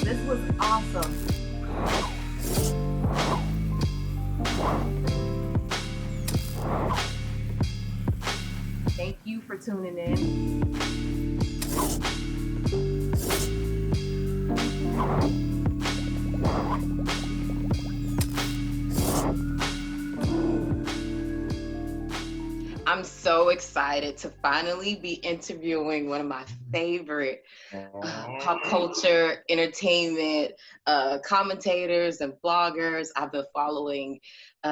This was awesome. Thank you for tuning in. I'm so excited to finally be interviewing one of my favorite pop culture, entertainment commentators and bloggers. I've been following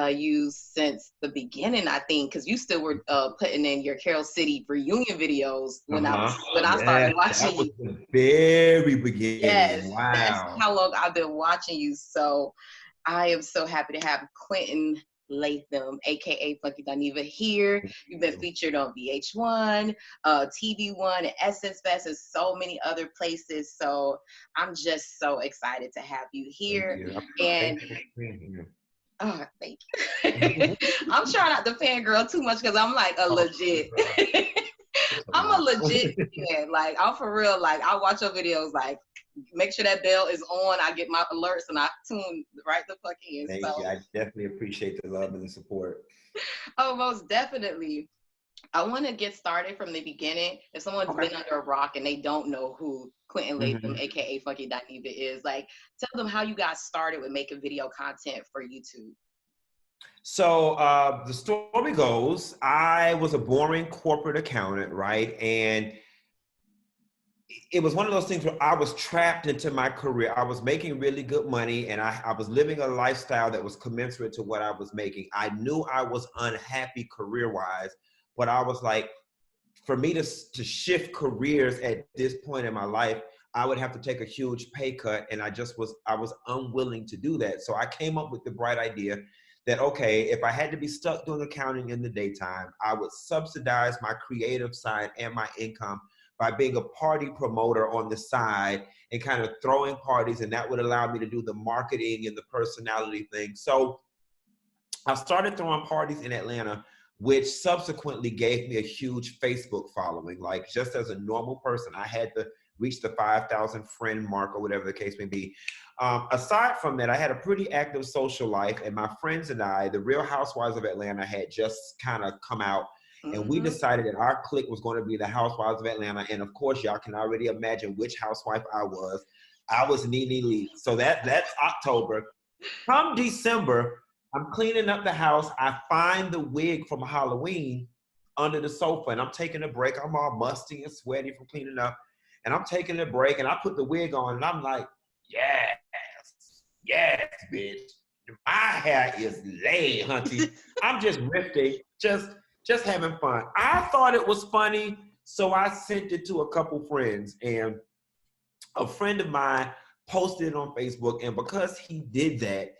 you since the beginning, I think, because you still were putting in your Carol City reunion videos when I started watching that was you. The very beginning. Yes, wow. That's how long I've been watching you. So I am so happy to have Quentin Latham, aka Funky Dineva, here. You've been featured on VH1, TV One, and Essence Fest, and so many other places. So I'm just so excited to have you here. Thank you. Oh, thank you. I'm trying not to fangirl too much because I'm like a legit. I'm a legit fan. Like, I'm for real. Like, I watch your videos. Like, make sure that bell is on. I get my alerts and I tune right the fuck in. Thank you. I definitely appreciate the love and the support. Oh, most definitely. I want to get started from the beginning. If someone's been under a rock and they don't know who Quentin Latham, aka Funky Dineva, is, like, tell them how you got started with making video content for YouTube. So the story goes, I was a boring corporate accountant, right? And it was one of those things where I was trapped into my career. I was making really good money and I was living a lifestyle that was commensurate to what I was making. I knew I was unhappy career-wise, but I was like, for me to shift careers at this point in my life, I would have to take a huge pay cut, and I was unwilling to do that. So I came up with the bright idea that, okay, if I had to be stuck doing accounting in the daytime, I would subsidize my creative side and my income by being a party promoter on the side and kind of throwing parties, and that would allow me to do the marketing and the personality thing. So I started throwing parties in Atlanta, which subsequently gave me a huge Facebook following. Like, just as a normal person, I had to reach the 5,000 friend mark or whatever the case may be. Aside from that, I had a pretty active social life, and my friends and I, the Real Housewives of Atlanta, had just kind of come out. And we decided that our clique was going to be the Housewives of Atlanta. And of course, y'all can already imagine which housewife I was. I was Nene Lee. So that's October. Come December, I'm cleaning up the house. I find the wig from Halloween under the sofa, and I'm taking a break. I'm all musty and sweaty from cleaning up. And I'm taking a break, and I put the wig on, and I'm like, yes, bitch. My hair is laid, hunty. I'm just riffing, just having fun. I thought it was funny, so I sent it to a couple friends, and a friend of mine posted it on Facebook, and because he did that,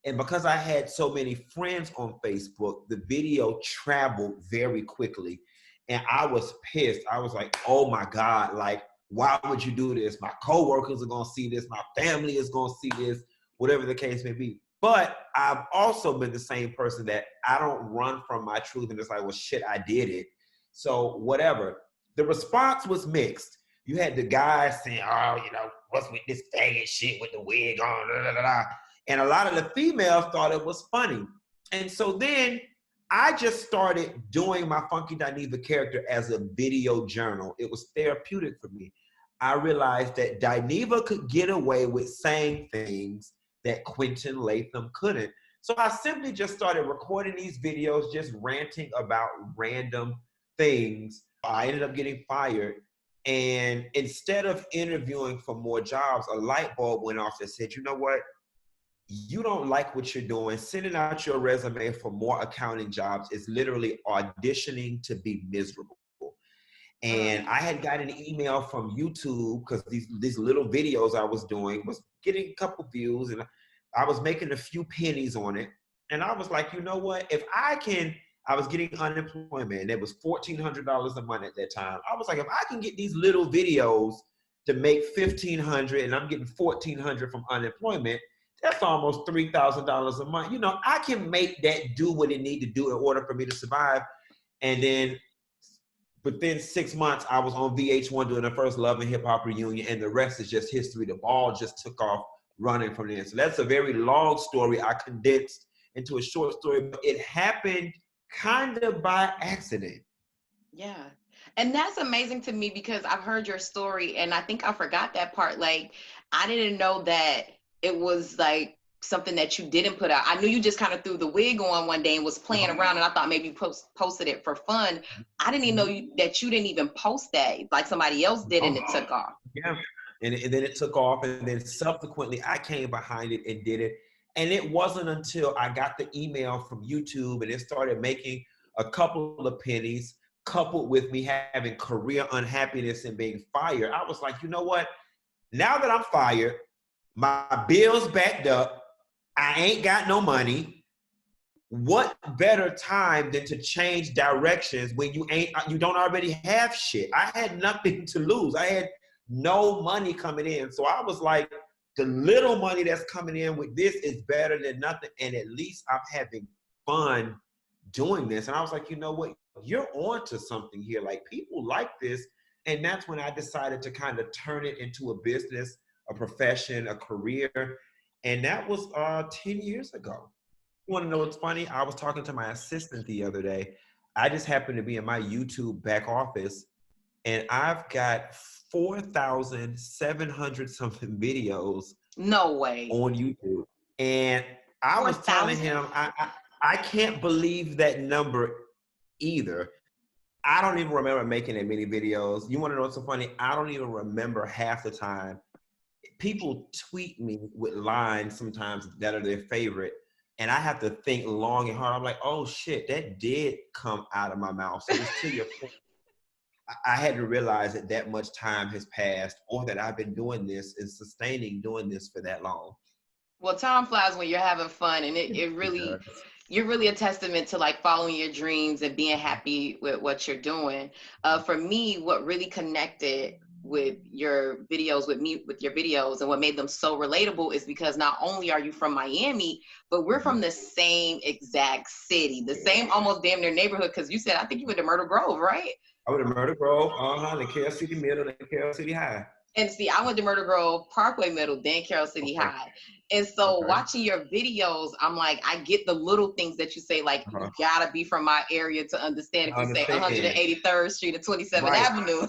and because I had so many friends on Facebook, the video traveled very quickly, and I was pissed. I was like, oh my God, like, why would you do this? My coworkers are gonna see this, my family is gonna see this, whatever the case may be. But I've also been the same person that I don't run from my truth and it's like, well, shit, I did it. So whatever. The response was mixed. You had the guys saying, oh, what's with this faggot shit with the wig on, blah, blah, blah. And a lot of the females thought it was funny. And so then I just started doing my Funky Dineva character as a video journal. It was therapeutic for me. I realized that Dineva could get away with saying things that Quentin Latham couldn't. So I simply just started recording these videos, just ranting about random things. I ended up getting fired. And instead of interviewing for more jobs, a light bulb went off that said, you know what? You don't like what you're doing. Sending out your resume for more accounting jobs is literally auditioning to be miserable. And I had got an email from YouTube because these little videos I was doing was getting a couple views and I was making a few pennies on it. And I was like, you know what? I was getting unemployment and it was $1,400 a month at that time. I was like, if I can get these little videos to make $1,500 and I'm getting $1,400 from unemployment, that's almost $3,000 a month. I can make that do what it need to do in order for me to survive. And then within 6 months, I was on VH1 doing the first Love and Hip Hop reunion, and the rest is just history. The ball just took off running from there. So that's a very long story I condensed into a short story, but it happened kind of by accident. Yeah. And that's amazing to me because I've heard your story and I think I forgot that part. Like, I didn't know that it was like something that you didn't put out. I knew you just kind of threw the wig on one day and was playing around, and I thought maybe you posted it for fun. I didn't even know that you didn't even post that. Like somebody else did and it took off. Yeah. And then it took off, and then subsequently I came behind it and did it. And it wasn't until I got the email from YouTube and it started making a couple of pennies, coupled with me having career unhappiness and being fired. I was like, you know what? Now that I'm fired, my bills backed up, I ain't got no money. What better time than to change directions when you don't already have shit? I had nothing to lose. I had no money coming in. So I was like, the little money that's coming in with this is better than nothing. And at least I'm having fun doing this. And I was like, you know what? You're on to something here. Like, people like this. And that's when I decided to kind of turn it into a business, a profession, a career. And that was 10 years ago. You want to know what's funny? I was talking to my assistant the other day. I just happened to be in my YouTube back office, and I've got 4,700 something videos. No way. On YouTube. And I was telling him, I can't believe that number either. I don't even remember making that many videos. You want to know what's so funny? I don't even remember half the time. People tweet me with lines sometimes that are their favorite, and I have to think long and hard. I'm like, oh shit, that did come out of my mouth. So it's to your point. I had to realize that that much time has passed, or that I've been doing this and sustaining doing this for that long. Well, time flies when you're having fun, and it really, you're really a testament to like following your dreams and being happy with what you're doing. For me, what really connected with your videos and what made them so relatable is because not only are you from Miami, but we're from the same exact city, the same almost damn near neighborhood. Because you said, I think you went to Myrtle Grove, right? I went to Myrtle Grove, the Carroll City Middle, and Carroll City High. And see, I went to Myrtle Grove, Parkway Middle, then Carroll City High. And so watching your videos, I'm like, I get the little things that you say, like, you gotta be from my area to understand if you say 183rd Street and 27th Avenue.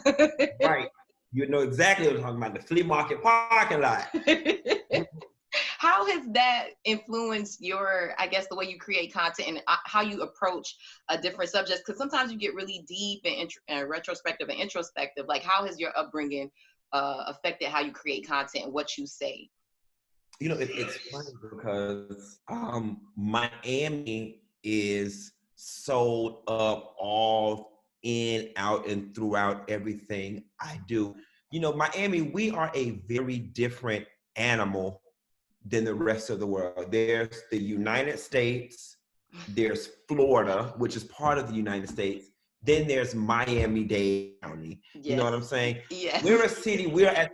Right. You know exactly what I'm talking about, the flea market parking lot. How has that influenced your, I guess, the way you create content and how you approach different subjects? Because sometimes you get really deep and retrospective and introspective. Like, how has your upbringing affected how you create content and what you say? You know, it's funny because Miami is sold up all in, out, and throughout everything I do. You know, Miami, we are a very different animal than the rest of the world. There's the United States, there's Florida, which is part of the United States. Then there's Miami-Dade County. Yes. You know what I'm saying? Yes. We're a city, we're at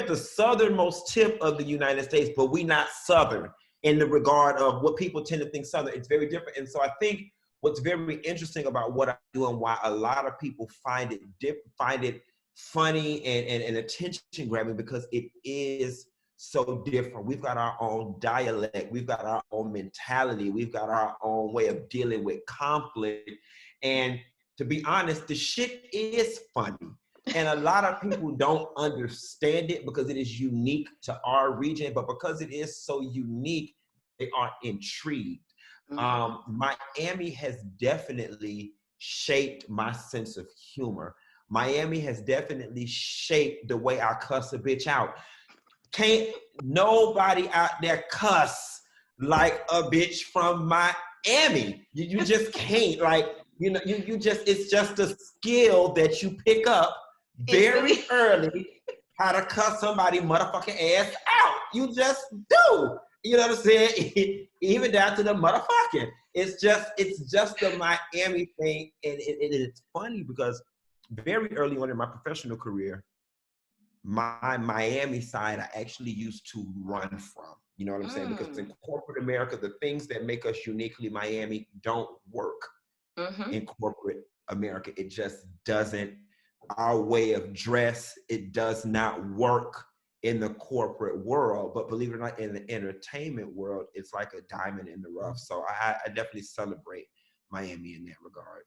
the southernmost tip of the United States, but we're not Southern in the regard of what people tend to think Southern. It's very different. And so I think what's very interesting about what I do and why a lot of people find it funny and attention grabbing, because it is so different. We've got our own dialect. We've got our own mentality. We've got our own way of dealing with conflict. And to be honest, the shit is funny. And a lot of people don't understand it because it is unique to our region, but because it is so unique, they are intrigued. Miami has definitely shaped my sense of humor. Miami has definitely shaped the way I cuss a bitch out. Can't nobody out there cuss like a bitch from Miami. You just can't. Like, you know, you just, it's just a skill that you pick up very early, how to cuss somebody motherfucking ass out. You just do. You know what I'm saying? Even down to the motherfucking. It's just the Miami thing. And it's funny because very early on in my professional career, my Miami side I actually used to run from. You know what I'm saying? Because in corporate America, the things that make us uniquely Miami don't work in corporate America. It just doesn't. Our way of dress, it does not work in the corporate world, but believe it or not, in the entertainment world, it's like a diamond in the rough. So I definitely celebrate Miami in that regard.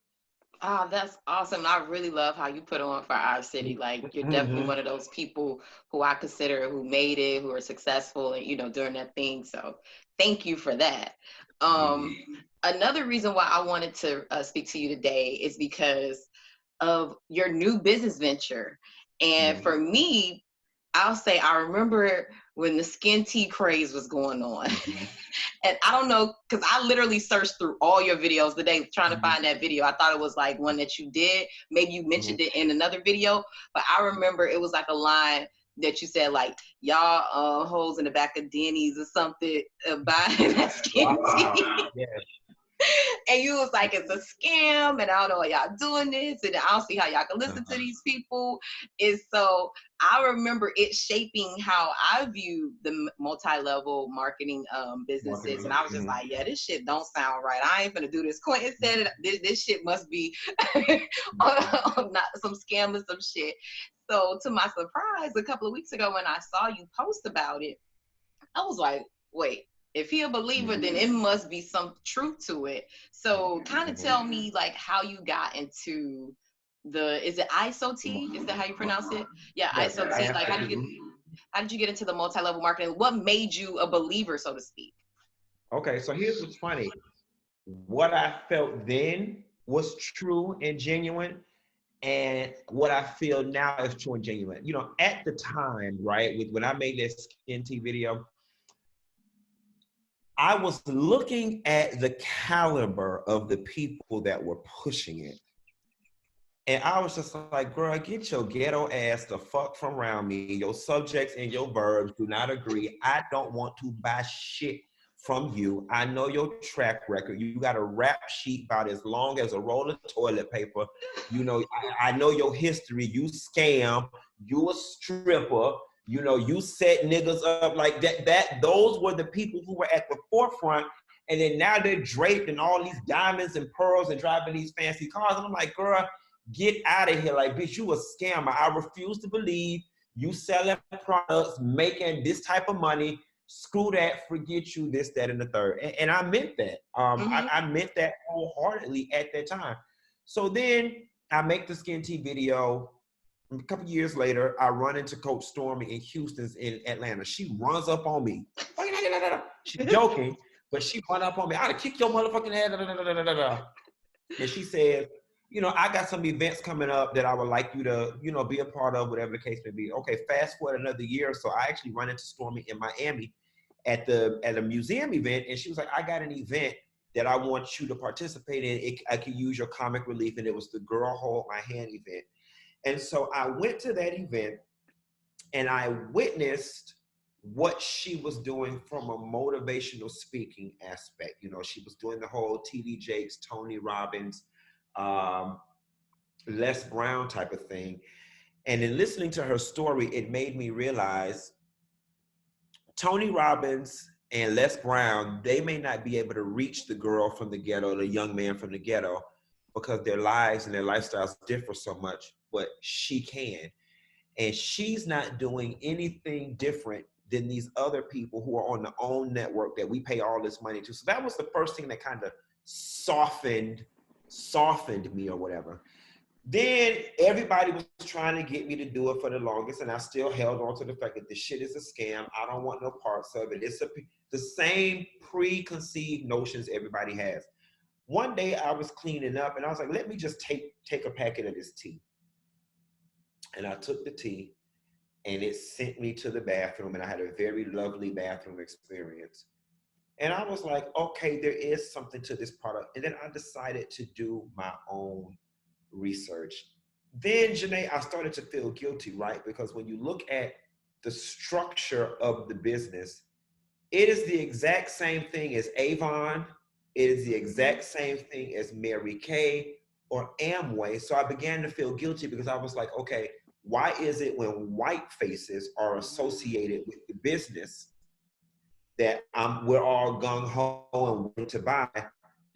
Ah, that's awesome. I really love how you put on for our city. Like you're definitely one of those people who I consider who made it, who are successful and doing that thing. So thank you for that. Um, Another reason why I wanted to speak to you today is because of your new business venture. And for me, I'll say I remember when the SkinTea craze was going on. And I don't know, because I literally searched through all your videos today trying to find that video. I thought it was like one that you did. Maybe you mentioned it in another video, but I remember it was like a line that you said like, y'all hoes in the back of Denny's or something buying that SkinTea. Yeah. And you was like, it's a scam, and I don't know why y'all doing this, and I don't see how y'all can listen to these people. And so I remember it shaping how I view the multi-level marketing businesses. And I was just like, yeah, this shit don't sound right. I ain't gonna do this. Quentin said it, this shit must be not some scam or some shit. So to my surprise, a couple of weeks ago when I saw you post about it, I was like, wait, if he a believer, then it must be some truth to it. So kind of tell me like how you got into is it ISO T? Is that how you pronounce it? Yeah, ISO T. Like how did you get into the multi-level marketing? What made you a believer, so to speak? Okay, so here's what's funny. What I felt then was true and genuine, and what I feel now is true and genuine. At the time, right, when I made that SkinTea video, I was looking at the caliber of the people that were pushing it. And I was just like, girl, get your ghetto ass the fuck from around me. Your subjects and your verbs do not agree. I don't want to buy shit from you. I know your track record. You got a rap sheet about as long as a roll of toilet paper. I know your history. You scam. You a stripper. You set niggas up like that. Those were the people who were at the forefront. And then now they're draped in all these diamonds and pearls and driving these fancy cars. And I'm like, girl, get out of here. Like, bitch, you a scammer. I refuse to believe you selling products, making this type of money. Screw that, forget you, this, that, and the third. And I meant that. I meant that wholeheartedly at that time. So then I make the SkinTea video. A couple years later, I run into Coach Stormy in Houston's in Atlanta. She runs up on me. She's joking, but she run up on me. I'll kick your motherfucking head. And she says, I got some events coming up that I would like you to, be a part of, whatever the case may be. Okay, fast forward another year. So I actually run into Stormy in Miami at a museum event. And she was like, I got an event that I want you to participate in. I could use your comic relief. And it was the Girl Hold My Hand event. And so I went to that event and I witnessed what she was doing from a motivational speaking aspect. She was doing the whole T.D. Jakes, Tony Robbins, Les Brown type of thing. And in listening to her story, it made me realize Tony Robbins and Les Brown, they may not be able to reach the girl from the ghetto, the young man from the ghetto, because their lives and their lifestyles differ so much, but she can. And she's not doing anything different than these other people who are on the own network that we pay all this money to. So that was the first thing that kind of softened me or whatever. Then everybody was trying to get me to do it for the longest, and I still held on to the fact that this shit is a scam. I don't want no parts of it. It's the same preconceived notions everybody has. One day I was cleaning up, and I was like, let me just take a packet of this tea. And I took the tea, and it sent me to the bathroom, and I had a very lovely bathroom experience. And I was like, okay, there is something to this product. And then I decided to do my own research. Then, Janae, I started to feel guilty, right? Because when you look at the structure of the business, it is the exact same thing as Avon. It is the exact same thing as Mary Kay or Amway. So I began to feel guilty because I was like, okay, why is it when white faces are associated with the business that we're all gung-ho and willing to buy?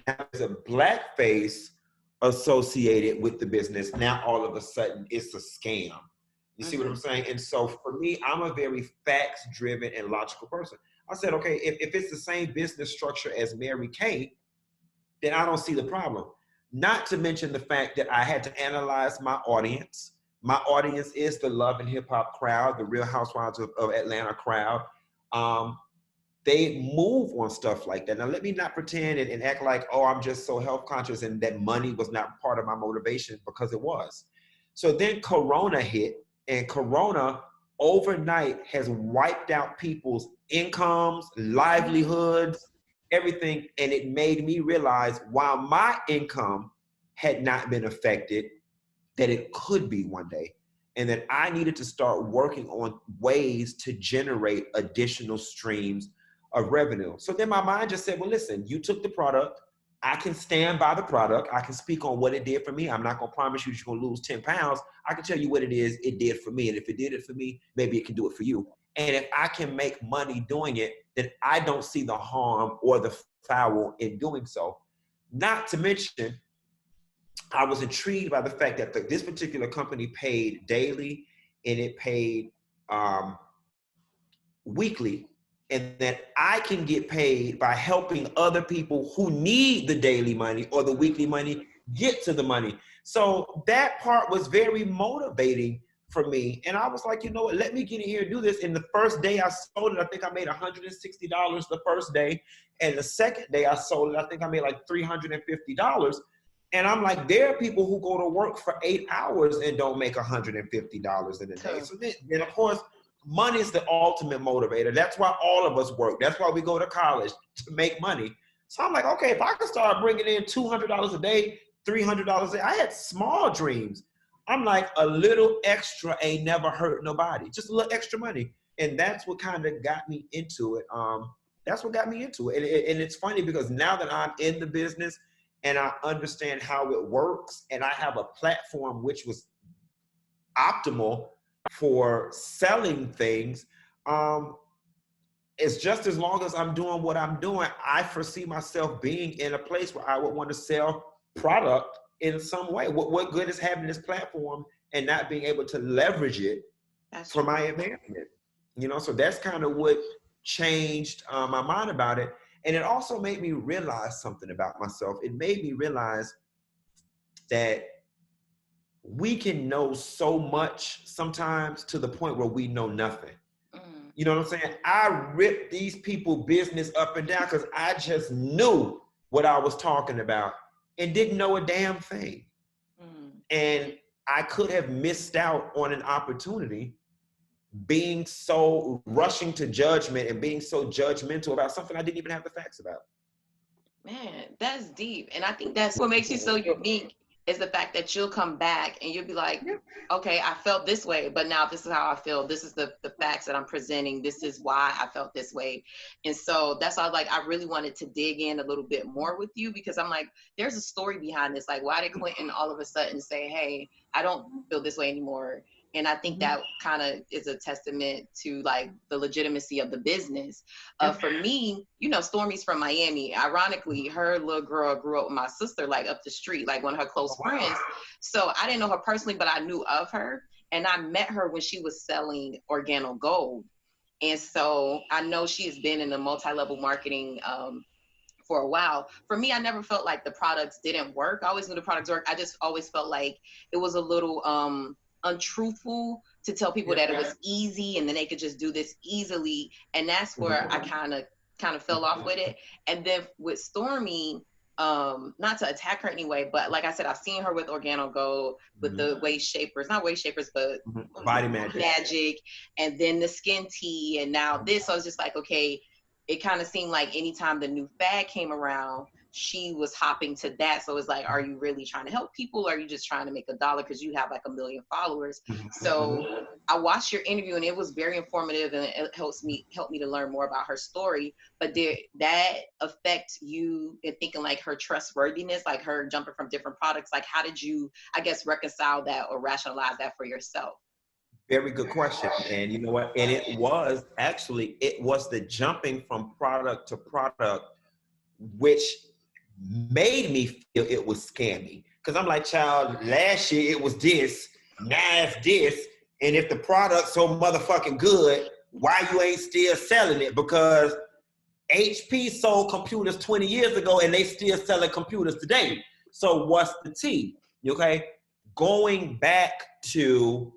Now there's a black face associated with the business. Now all of a sudden it's a scam. You see what I'm Mm-hmm. saying? And so for me, I'm a very facts-driven and logical person. I said, okay, if it's the same business structure as Mary Kay, then I don't see the problem. Not to mention the fact that I had to analyze my audience. My audience is the love and hip hop crowd, the Real Housewives of Atlanta crowd. Um, they move on stuff like that. Now, let me not pretend and act like, oh, I'm just so health conscious and that money was not part of my motivation, because it was. So then Corona hit, and Corona overnight has wiped out people's incomes, livelihoods, everything. And it made me realize, while my income had not been affected, that it could be one day, and that I needed to start working on ways to generate additional streams of revenue. So then my mind just said, well, listen, you took the product. I can stand by the product. I can speak on what it did for me. I'm not going to promise you that you're going to lose 10 pounds. I can tell you what it is it did for me. And if it did it for me, maybe it can do it for you. And if I can make money doing it, then I don't see the harm or the foul in doing so. Not to mention, I was intrigued by the fact that this particular company paid daily and it paid weekly, and that I can get paid by helping other people who need the daily money or the weekly money get to the money. So that part was very motivating for me. And I was like, you know what, let me get in here and do this. And the first day I sold it, I think I made $160 the first day. And the second day I sold it, I think I made like $350. And I'm like, there are people who go to work for 8 hours and don't make $150 in a day. So then, of course, money is the ultimate motivator. That's why all of us work. That's why we go to college, to make money. So I'm like, okay, if I can start bringing in $200 a day, $300 a day, I had small dreams. I'm like, a little extra ain't never hurt nobody. Just a little extra money. And that's what kind of got me into it. That's what got me into it. And it's funny because now that I'm in the business, and I understand how it works, and I have a platform which was optimal for selling things, it's just as long as I'm doing what I'm doing, I foresee myself being in a place where I would want to sell product in some way. What good is having this platform and not being able to leverage it for my advancement? You know, so that's kind of what changed my mind about it. And it also made me realize something about myself. It made me realize that we can know so much sometimes to the point where we know nothing. You know what I'm saying? I ripped these people business up and down because I just knew what I was talking about and didn't know a damn thing. And I could have missed out on an opportunity being so rushing to judgment and being so judgmental about something I didn't even have the facts about. Man, that's deep. And I think that's what makes you so unique, is the fact that you'll come back and you'll be like, okay, I felt this way, but now this is how I feel. This is the facts that I'm presenting. This is why I felt this way. And so that's why I was like, I really wanted to dig in a little bit more with you, because I'm like, there's a story behind this. Like, why did Quentin all of a sudden say, hey, I don't feel this way anymore? And I think that kind of is a testament to like the legitimacy of the business. For me, you know, Stormy's from Miami. Ironically, her little girl grew up with my sister, like up the street, like one of her close friends. So I didn't know her personally, but I knew of her. And I met her when she was selling Organo Gold. And so I know she has been in the multi-level marketing for a while. For me, I never felt like the products didn't work. I always knew the products worked. I just always felt like it was a little untruthful to tell people that it was easy and then they could just do this easily. And that's where I kind of fell off with it. And then with Stormy, not to attack her anyway, but like I said, I've seen her with Organo Gold, with the waist shapers, not waist shapers, but Body magic, and then the SkinTea, and now this. So I was just like, okay, it kind of seemed like anytime the new fad came around, she was hopping to that. So it's like, are you really trying to help people? Or are you just trying to make a dollar because you have like 1 million followers? So I watched your interview and it was very informative, and it helped me to learn more about her story. But did that affect you in thinking like her trustworthiness, like her jumping from different products? Like, how did you, I guess, reconcile that or rationalize that for yourself? Very good question. And you know what? And it was the jumping from product to product, which made me feel it was scammy. Because I'm like, child, last year it was this, now it's this. And if the product's so motherfucking good, why you ain't still selling it? Because HP sold computers 20 years ago and they still selling computers today. So what's the T? Okay, going back to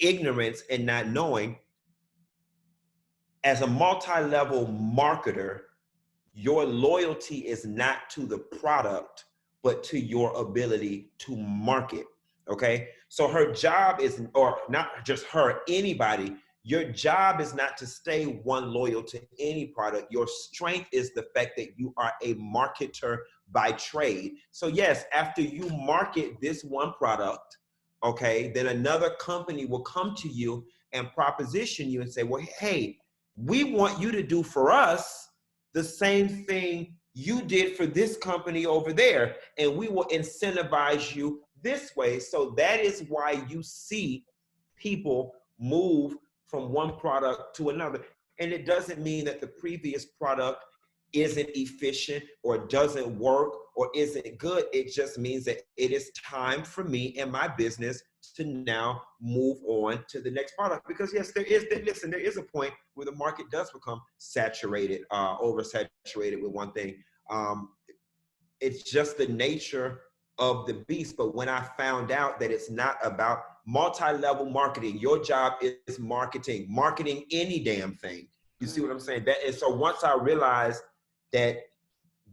ignorance and not knowing, as a multi-level marketer, your loyalty is not to the product, but to your ability to market. Okay, so her job is, or not just her, anybody, your job is not to stay one loyal to any product. Your strength is the fact that you are a marketer by trade. So yes, after you market this one product, okay, then another company will come to you and proposition you and say, well, hey, we want you to do for us the same thing you did for this company over there, and we will incentivize you this way. So that is why you see people move from one product to another. And it doesn't mean that the previous product isn't efficient or doesn't work or isn't good. It just means that it is time for me and my business to now move on to the next product. Because yes, there is a point where the market does become saturated, oversaturated with one thing. It's just the nature of the beast. But when I found out that it's not about multi-level marketing, your job is marketing any damn thing. You see what I'm saying? That is, so once I realized that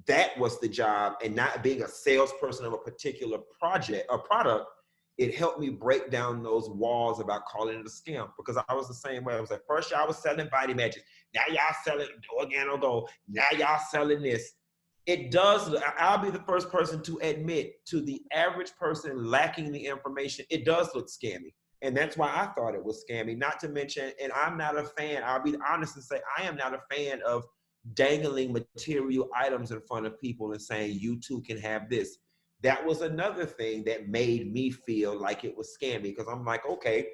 that was the job and not being a salesperson of a particular project or product, it helped me break down those walls about calling it a scam, because I was the same way. I was like, first y'all was selling body matches. Now y'all selling organo gold. Now y'all selling this. It does, I'll be the first person to admit, to the average person lacking the information, it does look scammy. And that's why I thought it was scammy. Not to mention, and I'm not a fan, I'll be honest and say, I am not a fan of dangling material items in front of people and saying, you too can have this. That was another thing that made me feel like it was scammy, because I'm like, okay,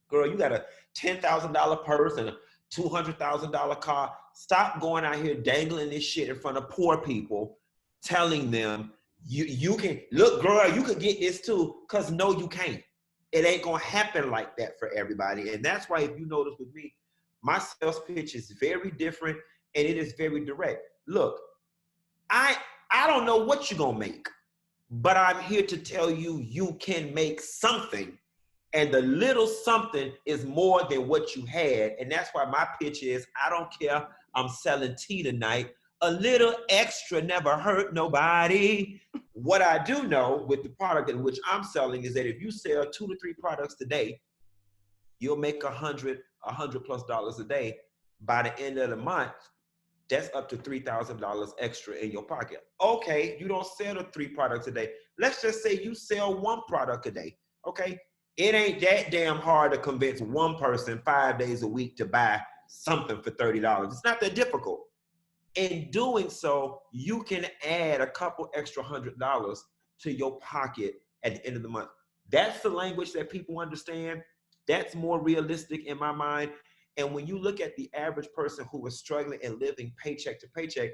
girl, you got a $10,000 purse and a $200,000 car. Stop going out here dangling this shit in front of poor people, telling them you can, look, girl, you could get this too, because no, you can't. It ain't gonna happen like that for everybody. And that's why, if you notice with me, my sales pitch is very different and it is very direct. Look, I don't know what you're gonna make, but I'm here to tell you, you can make something. And the little something is more than what you had. And that's why my pitch is, I don't care, I'm selling tea tonight. A little extra never hurt nobody. What I do know with the product in which I'm selling is that if you sell 2 to 3 products today, you'll make $100+ a day. By the end of the month, that's up to $3,000 extra in your pocket. Okay, you don't sell the 3 products a day. Let's just say you sell 1 product a day, okay? It ain't that damn hard to convince one person 5 days a week to buy something for $30. It's not that difficult. In doing so, you can add a couple extra $100 to your pocket at the end of the month. That's the language that people understand. That's more realistic in my mind. And when you look at the average person who is struggling and living paycheck to paycheck,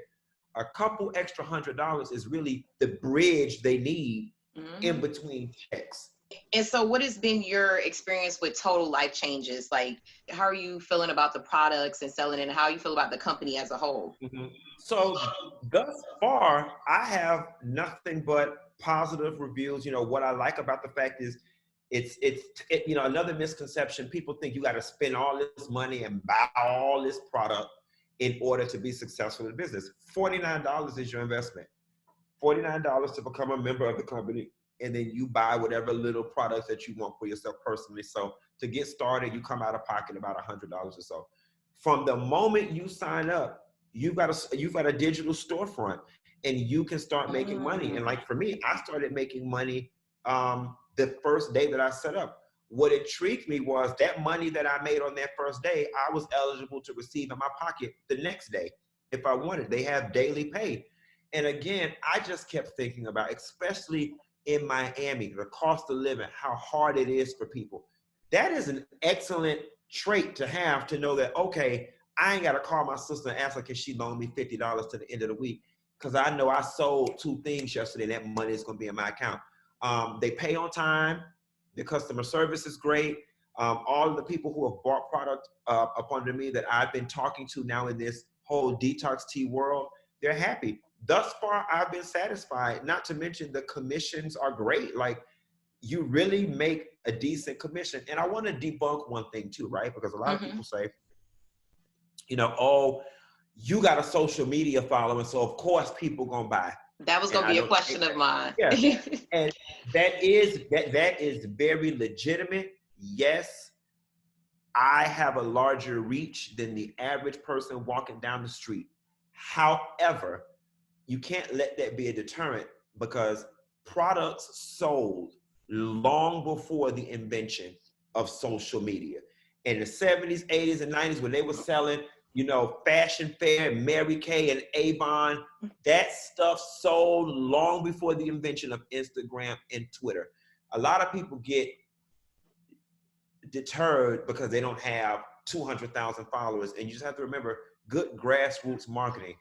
a couple extra $100 is really the bridge they need in between checks. And so what has been your experience with total life changes? Like, how are you feeling about the products and selling, and how you feel about the company as a whole? So thus far, I have nothing but positive reviews. You know, what I like about the fact is it's you know, another misconception. People think you got to spend all this money and buy all this product in order to be successful in business. $49 is your investment. $49 to become a member of the company. And then you buy whatever little products that you want for yourself personally. So to get started, you come out of pocket about $100 or so. From the moment you sign up, you've got a digital storefront, and you can start making money. And like for me, I started making money the first day that I set up. What intrigued me was that money that I made on that first day, I was eligible to receive in my pocket the next day if I wanted. They have daily pay. And again, I just kept thinking about, especially in Miami, the cost of living, how hard it is for people. That is an excellent trait to have, to know that, okay, I ain't got to call my sister and ask her, can she loan me $50 to the end of the week? because I know I sold 2 things yesterday. That money is going to be in my account. They pay on time. The customer service is great. All of the people who have bought product up under me that I've been talking to now in this whole detox tea world, they're happy. Thus far, I've been satisfied. Not to mention the commissions are great. Like, you really make a decent commission. And I want to debunk one thing too, right? Because a lot of people say, oh, you got a social media following, so of course people gonna buy. That was gonna be a question of mine. Yeah, and that is very legitimate. Yes, I have a larger reach than the average person walking down the street. However, you can't let that be a deterrent, because products sold long before the invention of social media. In the 70s, 80s, and 90s, when they were selling, Fashion Fair, Mary Kay, and Avon, that stuff sold long before the invention of Instagram and Twitter. A lot of people get deterred because they don't have 200,000 followers. And you just have to remember, good grassroots marketing.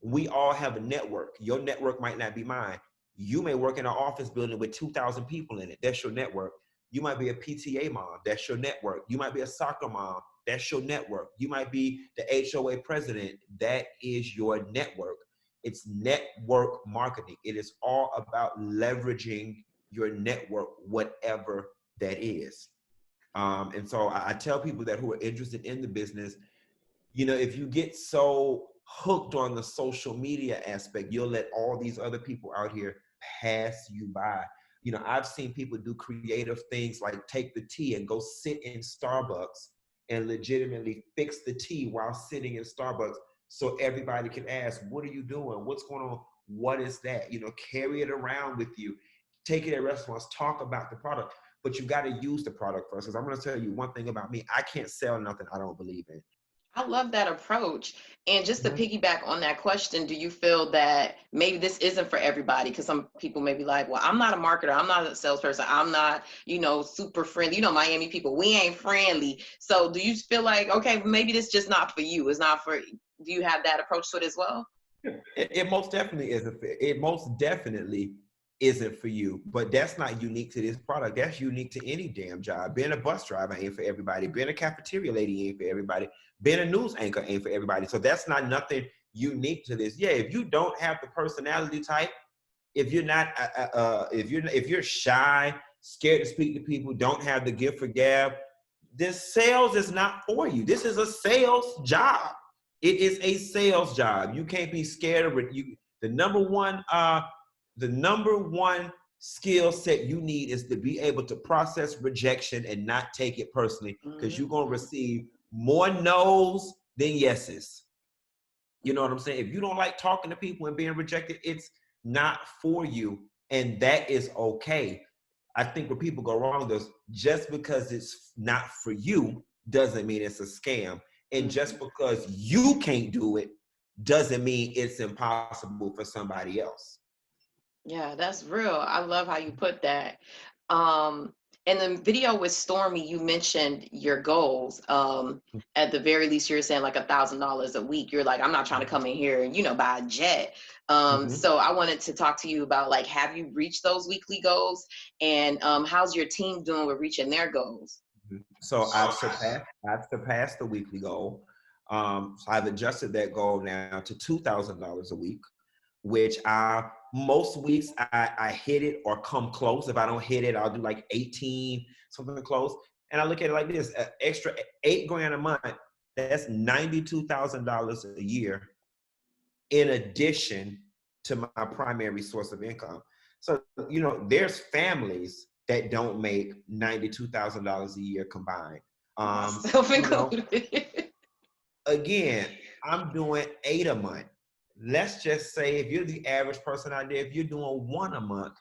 We all have a network. Your network might not be mine. You may work in an office building with 2,000 people in it. That's your network. You might be a PTA mom. That's your network. You might be a soccer mom. That's your network. You might be the HOA president. That is your network. It's network marketing. It is all about leveraging your network, whatever that is. And so I tell people that who are interested in the business, if you get so hooked on the social media aspect, you'll let all these other people out here pass you by. I've seen people do creative things like take the tea and go sit in Starbucks and legitimately fix the tea while sitting in Starbucks, so everybody can ask, what are you doing? What's going on? What is that? Carry it around with you. Take it at restaurants, talk about the product, but you got to use the product first. Because I'm going to tell you one thing about me. I can't sell nothing I don't believe in. I love that approach. And just to piggyback on that question, do you feel that maybe this isn't for everybody? Because some people may be like, well, I'm not a marketer. I'm not a salesperson. I'm not, super friendly. Miami people, we ain't friendly. So do you feel like, okay, maybe this is just not for you? It's not for, do you have that approach to it as well? It most definitely isn't. It most definitely isn't for you, but that's not unique to this product. That's unique to any damn job. Being a bus driver ain't for everybody. Being a cafeteria lady ain't for everybody. Being a news anchor ain't for everybody. So that's not nothing unique to this. Yeah, if you don't have the personality type, if you're not, if you're shy, scared to speak to people, don't have the gift for gab, this sales is not for you. This is a sales job. It is a sales job. You can't be scared of it. The number one skill set you need is to be able to process rejection and not take it personally, because you're going to receive more no's than yeses. You know what I'm saying? If you don't like talking to people and being rejected, it's not for you, and that is okay. I think where people go wrong is just because it's not for you doesn't mean it's a scam. And just because you can't do it doesn't mean it's impossible for somebody else. Yeah, that's real. I love how you put that. In the video with Stormy, you mentioned your goals. At the very least, you're saying like $1,000 a week. You're like, I'm not trying to come in here and, buy a jet. So I wanted to talk to you about, like, have you reached those weekly goals? And how's your team doing with reaching their goals? So I've surpassed the weekly goal. So I've adjusted that goal now to $2,000 a week, which most weeks I hit it or come close. If I don't hit it, I'll do like 18, something close. And I look at it like this: an extra $8,000 a month. That's $92,000 a year, in addition to my primary source of income. So there's families that don't make $92,000 a year combined. Self-included. Again, I'm doing 8 a month. Let's just say if you're the average person out there, if you're doing 1 a month,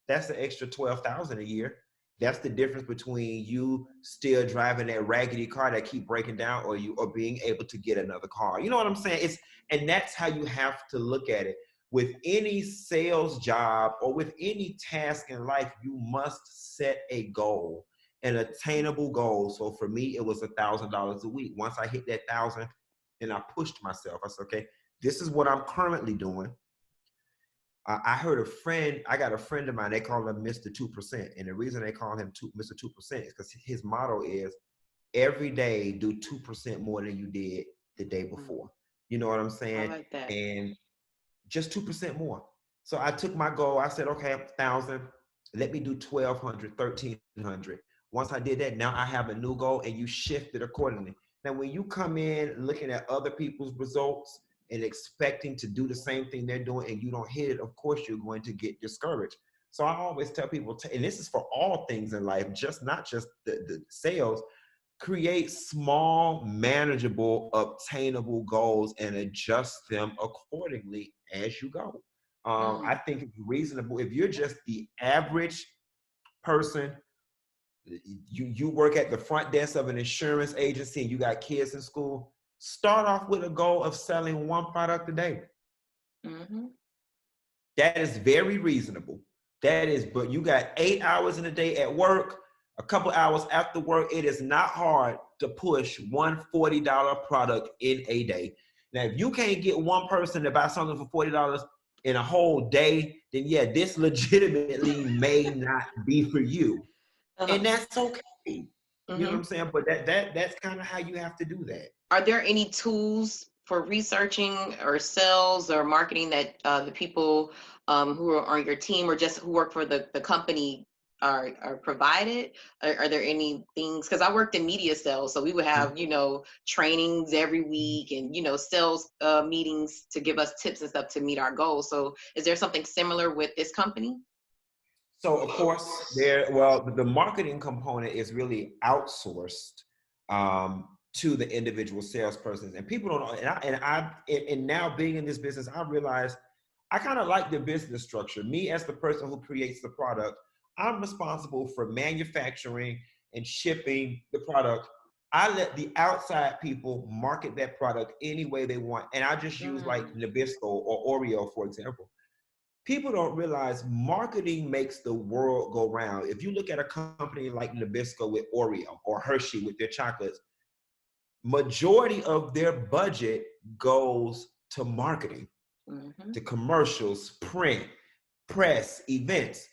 that's an extra $12,000 a year. That's the difference between you still driving that raggedy car that keep breaking down, or being able to get another car. You know what I'm saying? And that's how you have to look at it. With any sales job or with any task in life, you must set a goal, an attainable goal. So for me, it was $1,000 a week. Once I hit that 1,000, then I pushed myself. I said, okay, this is what I'm currently doing. I heard I got a friend of mine, they call him Mr. 2%. And the reason they call him Mr. 2% is because his motto is every day do 2% more than you did the day before. You know what I'm I saying? like that. And just 2% more. So I took my goal. I said, okay, 1,000. Let me do 1,200, 1,300. Once I did that, now I have a new goal, and you shift it accordingly. Now, when you come in looking at other people's results and expecting to do the same thing they're doing and you don't hit it, of course, you're going to get discouraged. So I always tell people, and this is for all things in life, not just the sales, create small, manageable, obtainable goals and adjust them accordingly as you go. I think it's reasonable. If you're just the average person, you work at the front desk of an insurance agency and you got kids in school, start off with a goal of selling one product a day. Mm-hmm. That is very reasonable. That is, but you got 8 hours in a day at work, a couple hours after work. It is not hard to push one $40 product in a day. Now, if you can't get one person to buy something for $40 in a whole day, then yeah, this legitimately may not be for you. And that's okay. You know what I'm saying? But that's kind of how you have to do that. Are there any tools for researching or sales or marketing that the people who are on your team or just who work for the company are provided? Are there any things? Because I worked in media sales, so we would have, trainings every week and, sales meetings to give us tips and stuff to meet our goals. So is there something similar with this company? So of course, the marketing component is really outsourced to the individual salespersons, and people don't know. And now being in this business, I realize I kind of like the business structure. Me as the person who creates the product, I'm responsible for manufacturing and shipping the product. I let the outside people market that product any way they want, and I just use like Nabisco or Oreo, for example. People don't realize marketing makes the world go round. If you look at a company like Nabisco with Oreo or Hershey with their chocolates, majority of their budget goes to marketing, to commercials, print, press, events.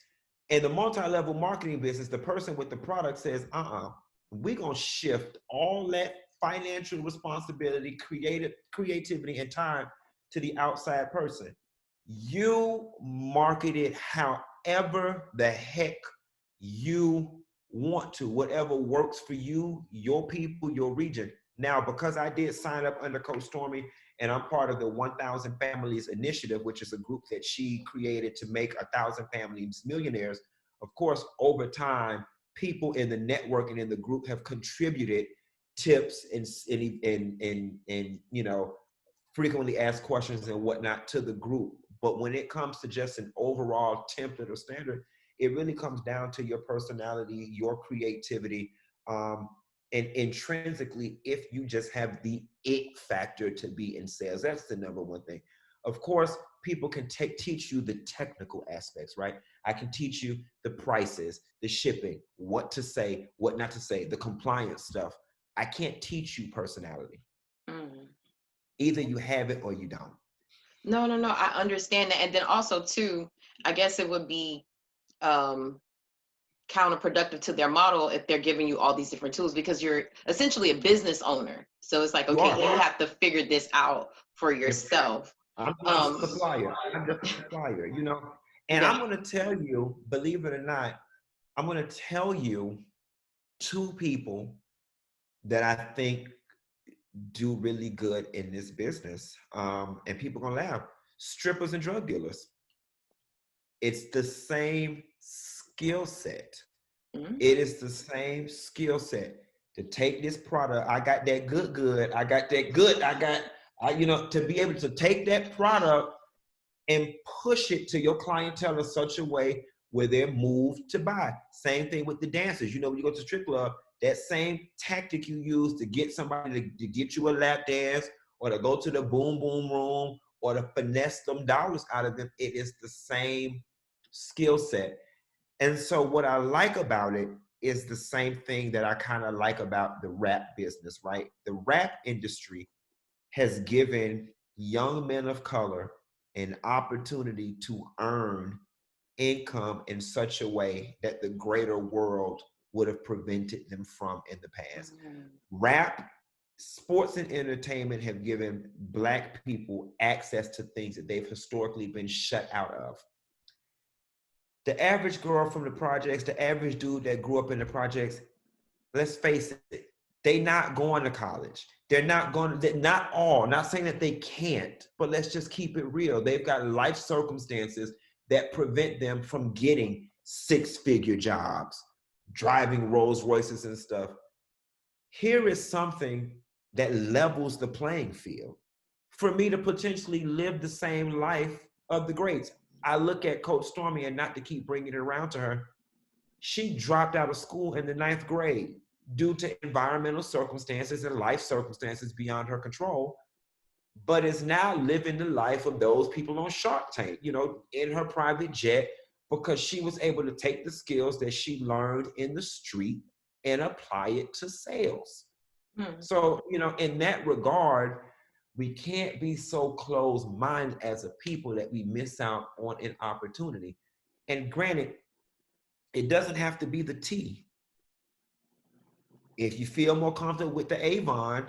In the multi-level marketing business, the person with the product says, we're going to shift all that financial responsibility, creativity, and time to the outside person. You market it however the heck you want to, whatever works for you, your people, your region. Now, because I did sign up under Coach Stormy and I'm part of the 1,000 Families Initiative, which is a group that she created to make 1,000 families millionaires. Of course, over time, people in the network and in the group have contributed tips and frequently asked questions and whatnot to the group. But when it comes to just an overall template or standard, it really comes down to your personality, your creativity, and intrinsically, if you just have the it factor to be in sales. That's the number one thing. Of course, people can teach you the technical aspects, right? I can teach you the prices, the shipping, what to say, what not to say, the compliance stuff. I can't teach you personality. Either you have it or you don't. No. I understand that. And then also too, I guess it would be counterproductive to their model if they're giving you all these different tools, because you're essentially a business owner. So it's like, okay, you have to figure this out for yourself. I'm just a supplier. And I'm going to tell you, believe it or not, I'm going to tell you two people that I think do really good in this business. And people are going to laugh. Strippers and drug dealers. It's the same skill set. It is the same skill set to take this product. I got that good. I got that good. To be able to take that product and push it to your clientele in such a way where they're moved to buy. Same thing with the dancers. When you go to strip club, that same tactic you use to get somebody to get you a lap dance or to go to the boom boom room or to finesse them dollars out of them, it is the same skill set. And so what I like about it is the same thing that I kind of like about the rap business, right? The rap industry has given young men of color an opportunity to earn income in such a way that the greater world would have prevented them from in the past. Rap, sports, and entertainment have given Black people access to things that they've historically been shut out of. The average girl from the projects, the average dude that grew up in the projects, let's face it, they not going to college. They're not going to, not all, not saying that they can't, but let's just keep it real. They've got life circumstances that prevent them from getting six-figure jobs, driving Rolls Royces and stuff. Here is something that levels the playing field for me to potentially live the same life of the greats. I look at Coach Stormy, and not to keep bringing it around to her, she dropped out of school in the 9th grade due to environmental circumstances and life circumstances beyond her control, but is now living the life of those people on Shark Tank, you know, in her private jet, because she was able to take the skills that she learned in the street and apply it to sales. So, you know, in that regard, we can't be so closed-minded as a people that we miss out on an opportunity. And granted, it doesn't have to be the T. If you feel more comfortable with the Avon,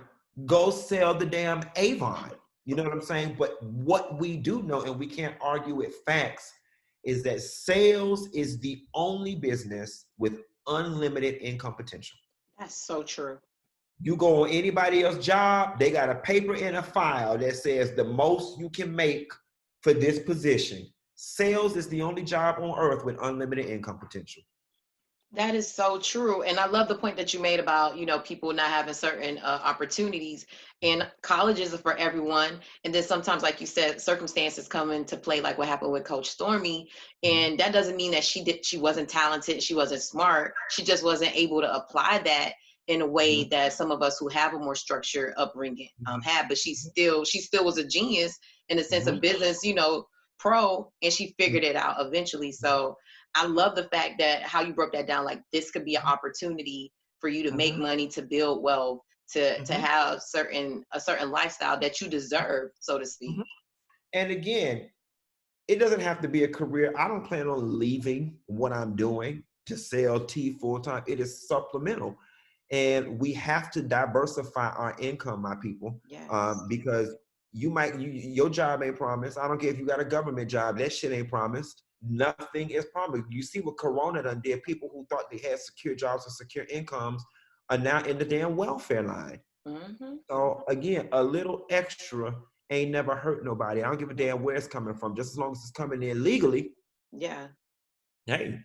go sell the damn Avon. You know what I'm saying? But what we do know, and we can't argue with facts, is that sales is the only business with unlimited income potential. That's so true. You go on anybody else's job, they got a paper and a file that says the most you can make for this position. Sales is the only job on earth with unlimited income potential. That is so true. And I love the point that you made about, you know, people not having certain opportunities, and colleges are for everyone. And then sometimes, like you said, circumstances come into play, like what happened with Coach Stormy. And that doesn't mean that she wasn't talented, she wasn't smart. She just wasn't able to apply that in a way that some of us who have a more structured upbringing have. But she still was a genius in the sense of business, you know, pro, and she figured it out eventually. So I love the fact that how you broke that down, like this could be an opportunity for you to make money, to build wealth, to have a certain lifestyle that you deserve, so to speak. And again, it doesn't have to be a career. I don't plan on leaving what I'm doing to sell tea full time. It is supplemental. And we have to diversify our income, my people, because your job ain't promised. I don't care if you got a government job, that shit ain't promised. Nothing is promised. You see what Corona done did. People who thought they had secure jobs and secure incomes are now in the damn welfare line. So again, a little extra ain't never hurt nobody. I don't give a damn where it's coming from, just as long as it's coming in legally. Yeah. Hey.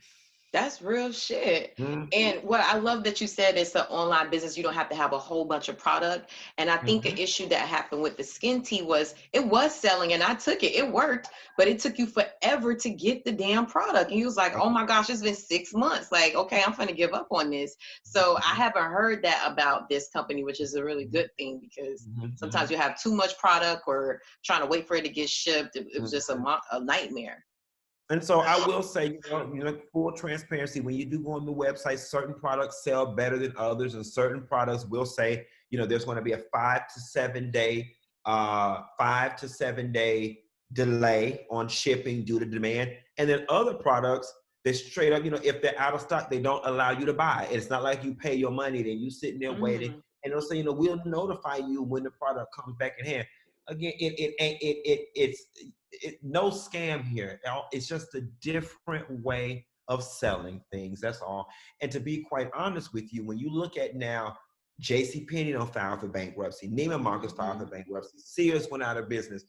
That's real shit. And what I love that you said, it's an online business. You don't have to have a whole bunch of product. And I think an issue that happened with the SkinTea was it was selling, and I took it. It worked, but it took you forever to get the damn product. And you was like, oh my gosh, it's been 6 months. Like, okay, I'm going to give up on this. So I haven't heard that about this company, which is a really good thing, because sometimes you have too much product or trying to wait for it to get shipped. It was just a nightmare. And so I will say, you know, full transparency, when you do go on the website, certain products sell better than others, and certain products will say, you know, there's going to be a 5 to 7 day delay on shipping due to demand. And then other products, they straight up, you know, if they're out of stock, they don't allow you to buy. It's not like you pay your money, then you sitting there waiting, and they'll say, you know, we'll notify you when the product comes back in hand. Again, it's no scam here. It's just a different way of selling things. That's all. And to be quite honest with you, when you look at now, JCPenney don't file for bankruptcy. Neiman Marcus filed for bankruptcy. Sears went out of business.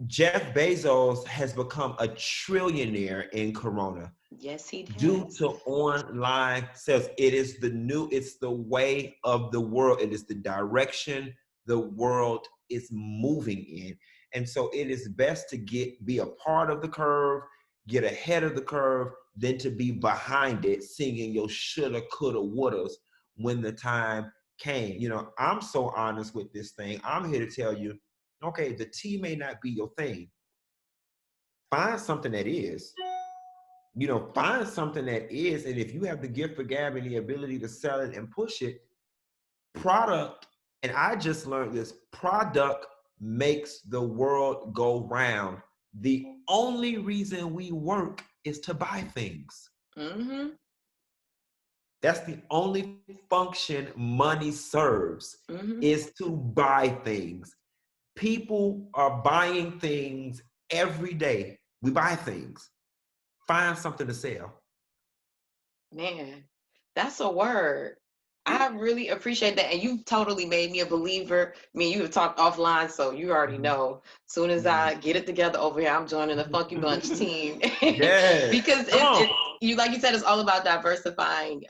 Jeff Bezos has become a trillionaire in Corona. Yes, he has. Due to online sales. It's the way of the world. It is the direction the world is moving in. And so it is best to be a part of the curve, get ahead of the curve, than to be behind it, singing your shoulda, coulda, wouldas when the time came. You know, I'm so honest with this thing. I'm here to tell you, okay, the tea may not be your thing. Find something that is. You know, find something that is, and if you have the gift for gab and the ability to sell it and push it, product, and I just learned this, product makes the world go round. The only reason we work is to buy things. Mm-hmm. That's the only function money serves, Mm-hmm. is to buy things. People are buying things every day. We buy things. Find something to sell. Man, that's a word. I really appreciate that. And you've totally made me a believer. I mean, you have talked offline, so you already know. Soon as I get it together over here, I'm joining the Funky Bunch team. Yes. Because Come on. you, like you said, it's all about diversifying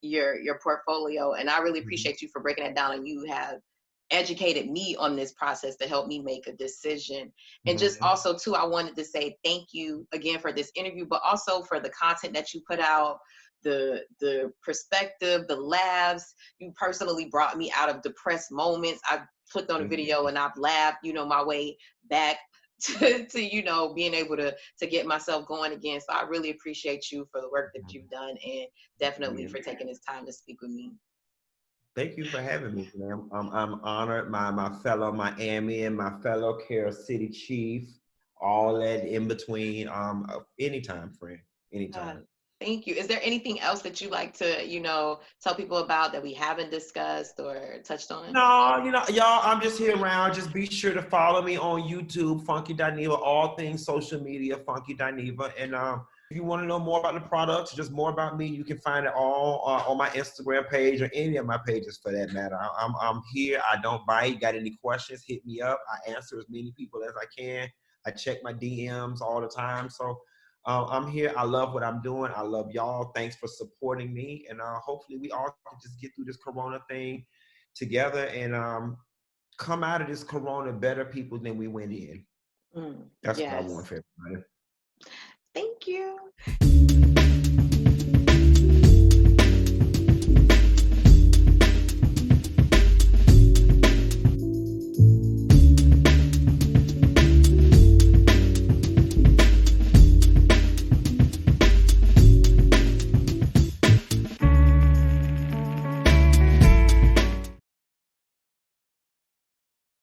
your portfolio. And I really appreciate you for breaking that down. And you have educated me on this process to help me make a decision. And just also too, I wanted to say thank you again for this interview, but also for the content that you put out, the perspective, the laughs. You personally brought me out of depressed moments. I clicked on a video and I've laughed, my way back to being able to get myself going again. So I really appreciate you for the work that you've done, and definitely for taking this time to speak with me. Thank you for having me, ma'am. I'm honored. My fellow Miami and my fellow Carol City chief, all that in between. Anytime, friend. Anytime. Thank you. Is there anything else that you like to, tell people about that we haven't discussed or touched on? No, y'all, I'm just here around. Just be sure to follow me on YouTube, Funky Dineva, all things social media, Funky Dineva. And if you want to know more about the products, just more about me, you can find it all on my Instagram page or any of my pages for that matter. I'm here. I don't bite. Got any questions, hit me up. I answer as many people as I can. I check my DMs all the time. So I'm here. I love what I'm doing. I love y'all. Thanks for supporting me. And hopefully we all can just get through this Corona thing together and come out of this Corona better people than we went in. That's what I want for everybody. Thank you.